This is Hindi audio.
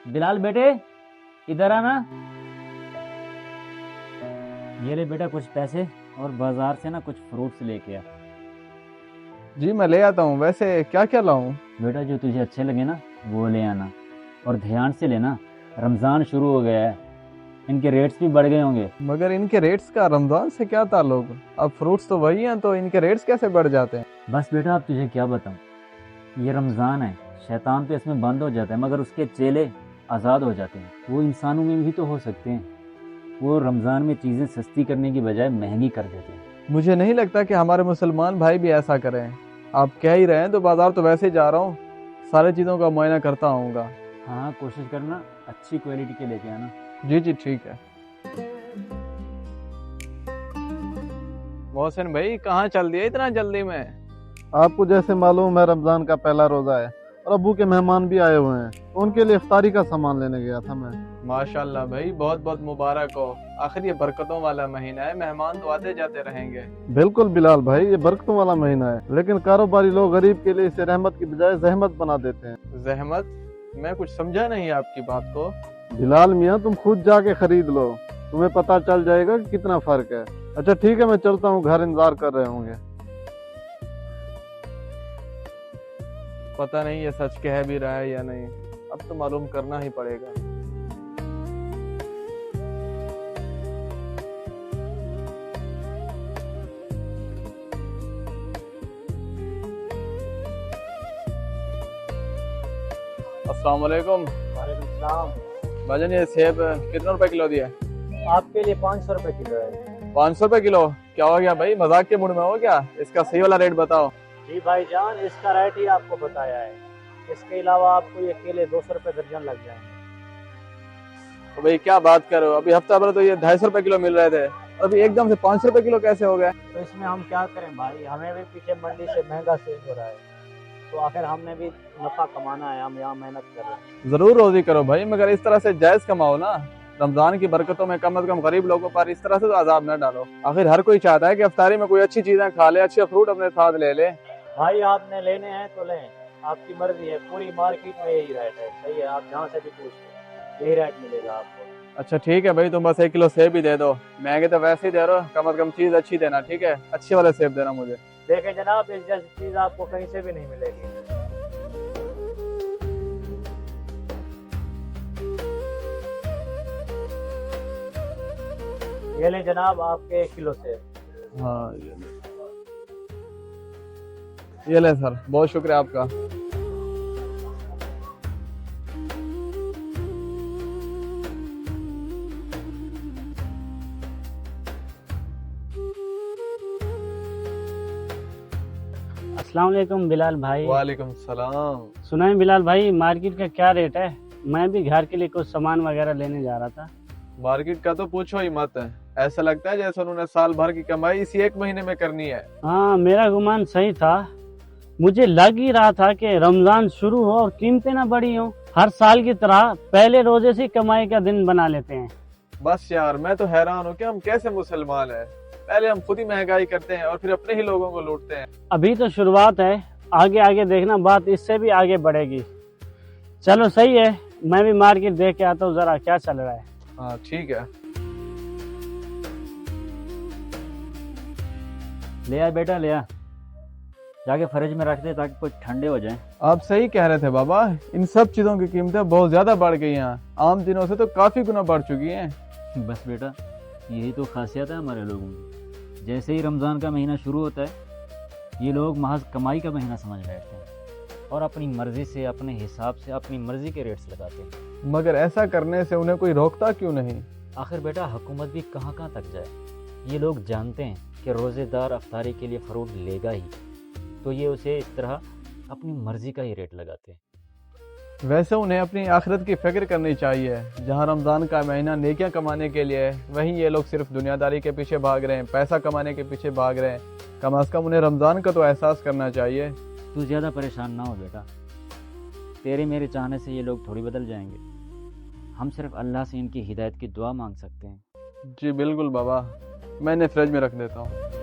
बिलाल बेटे, इधर आना। ये ले बेटा कुछ पैसे, और बाजार से ना कुछ फ्रूट्स लेके आ। जी मैं ले आता हूँ। वैसे क्या क्या लाऊं? बेटा जो तुझे अच्छे लगे ना वो ले आना, और ध्यान से लेना, रमज़ान शुरू हो गया है, इनके रेट्स भी बढ़ गए होंगे। मगर इनके रेट्स का रमजान से क्या ताल्लुक? अब फ्रूट्स तो वही हैं, तो इनके रेट्स कैसे बढ़ जाते हैं? बस बेटा अब तुझे क्या बताऊं, ये रमज़ान है, शैतान तो इसमें बंद हो जाता है मगर उसके चेले आज़ाद हो जाते हैं। वो इंसानों में भी तो हो सकते हैं, वो रमज़ान में चीज़ें सस्ती करने की बजाय महंगी कर देते हैं। मुझे नहीं लगता कि हमारे मुसलमान भाई भी ऐसा करें। आप कह ही रहे हैं तो बाजार तो वैसे ही जा रहा हूँ, सारी चीज़ों का मुआयना करता आऊँगा। हाँ कोशिश करना अच्छी क्वालिटी के लेके आना। जी जी ठीक है। मोहसिन भाई कहाँ चल दिए इतना जल्दी में? आपको जैसे मालूम है रमजान का पहला रोजा है और अब्बू के मेहमान भी आए हुए हैं, तो उनके लिए इफ्तारी का सामान लेने गया था मैं। माशाल्लाह भाई, बहुत बहुत मुबारक हो। आखिर ये बरकतों वाला महीना है, मेहमान तो आते जाते रहेंगे। बिल्कुल बिलाल भाई, ये बरकतों वाला महीना है, लेकिन कारोबारी लोग गरीब के लिए इसे रहमत की बजाय जहमत बना देते हैं। जहमत? मैं कुछ समझा नहीं आपकी बात को। बिलाल मियाँ तुम खुद जाके खरीद लो, तुम्हें पता चल जाएगा कि कितना फर्क है। अच्छा ठीक है, मैं चलता हूँ, घर इंतजार कर रहे होंगे। पता नहीं ये सच कह भी रहा है या नहीं, अब तो मालूम करना ही पड़ेगा। अस्सलाम वालेकुम। वालेकुम सलाम। भाईजान ये सेब कितने रुपए किलो दिया? आपके लिए 500 रुपए किलो है। 500 रुपए किलो? क्या हो गया भाई, मजाक के मूड में हो क्या? इसका सही वाला रेट बताओ। जी भाईजान, इसका रेट ही आपको बताया है, इसके अलावा आपको ये केले 200 रुपए दर्जन लग जाएंगे। तो भाई क्या बात करो, अभी हफ्ता भर तो ये 250 रुपए किलो मिल रहे थे, अभी एकदम से 500 रुपए किलो कैसे हो गए? तो इसमें हम क्या करें भाई, हमें भी पीछे मंडी से महंगा सेल हो रहा है, तो आखिर हमने भी नफा कमाना है, हम यहाँ मेहनत कर रहे हैं। जरूर रोजी करो भाई, मगर इस तरह से जायज कमाओ ना। रमजान की बरकतों में कम से कम गरीब लोगों पर इस तरह से तो अजाब न डालो। आखिर हर कोई चाहता है कि इफ्तारी में कोई अच्छी चीजें खा ले, अच्छे फ्रूट अपने साथ ले ले। भाई आपने लेने हैं तो लें, आपकी मर्जी है, पूरी मार्केट में यही रेट है। सही है, आप जहाँ से भी पूछ लें यही रेट मिलेगा आपको। अच्छा ठीक है भाई, तुम बस 1 किलो सेब ही दे दो, महंगे तो वैसे ही दे रहे हो, कम से कम चीज अच्छी देना, ठीक है? अच्छे वाले सेब देना मुझे। देखें जनाब, इस जैसी चीज आपको कहीं से भी नहीं मिलेगी। ये लें जनाब आपके 1 किलो सेब। हाँ ये ले सर, बहुत शुक्रिया आपका। अस्सलाम वालेकुम बिलाल भाई। वालेकुम सलाम। सुना है बिलाल भाई, मार्केट का क्या रेट है? मैं भी घर के लिए कुछ सामान वगैरह लेने जा रहा था। मार्केट का तो पूछो ही मत, ऐसा लगता है जैसे उन्होंने साल भर की कमाई इसी 1 महीने में करनी है। हाँ मेरा गुमान सही था, मुझे लग ही रहा था कि रमजान शुरू हो और कीमतें ना बढ़ी हो। हर साल की तरह पहले रोजे से कमाई का दिन बना लेते हैं। बस यार मैं तो हैरान हूँ कि हम कैसे मुसलमान हैं, पहले हम खुद ही महंगाई करते हैं और फिर अपने ही लोगों को लूटते हैं। अभी तो शुरुआत है, आगे आगे देखना बात इससे भी आगे बढ़ेगी। चलो सही है, मैं भी मार्केट देख के आता हूँ जरा क्या चल रहा है। हाँ ठीक है। ले आ बेटा ले आ, जाके फ्रिज में रख दे ताकि कुछ ठंडे हो जाएं। आप सही कह रहे थे बाबा, इन सब चीजों की कीमतें बहुत ज्यादा बढ़ गई हैं, आम दिनों से तो काफी गुना बढ़ चुकी हैं। बस बेटा यही तो खासियत है हमारे लोगों की, जैसे ही रमज़ान का महीना शुरू होता है ये लोग महज कमाई का महीना समझ बैठते हैं और अपनी मर्जी से, अपने हिसाब से, अपनी मर्जी के रेट्स लगाते हैं। मगर ऐसा करने से उन्हें कोई रोकता क्यों नहीं? आखिर बेटा हुकूमत भी कहाँ कहाँ तक जाए, ये लोग जानते हैं कि रोज़ेदार अफ्तारी के लिए फ्रूट लेगा ही, तो ये उसे इस तरह अपनी मर्जी का ही रेट लगाते हैं। वैसे उन्हें अपनी आखिरत की फिक्र करनी चाहिए। जहाँ रमज़ान का महीना नेकियां कमाने के लिए है, वहीं ये लोग सिर्फ दुनियादारी के पीछे भाग रहे हैं, पैसा कमाने के पीछे भाग रहे हैं। कम से कम उन्हें रमज़ान का तो एहसास करना चाहिए। तू ज़्यादा परेशान ना हो बेटा, तेरे मेरे चाहने से ये लोग थोड़ी बदल जाएंगे। हम सिर्फ अल्लाह से इनकी हिदायत की दुआ मांग सकते हैं। जी बिल्कुल बाबा, मैं इन्हें फ्रिज में रख देता हूँ।